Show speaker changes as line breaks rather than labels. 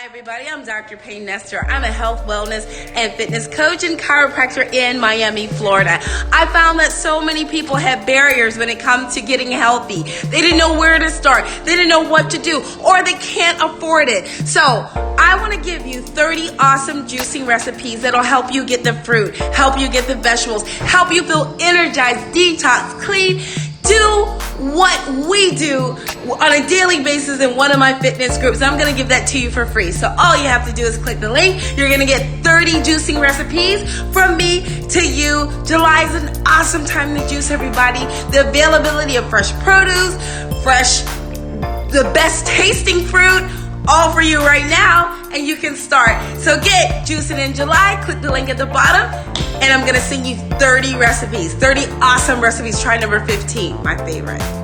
Hi everybody, I'm Dr. Payne Nestor. I'm a health, wellness, and fitness coach and chiropractor in Miami, Florida. I found that so many people have barriers when it comes to getting healthy. They didn't know where to start. They didn't know what to do, or they can't afford it. So I want to give you 30 awesome juicing recipes that'll help you get the fruit, help you get the vegetables, help you feel energized, detox, clean, do what we do on a daily basis in one of my fitness groups. I'm going to give that to you for free. So all you have to do is click the link. You're going to get 30 juicing recipes from me to you. July is an awesome time to juice, everybody. The availability of fresh produce, the best tasting fruit, all for you right now, and you can start. So get juicing in July. Click the link at the bottom, and I'm going to send you 30 recipes, 30 awesome recipes. Try number 15, my favorite.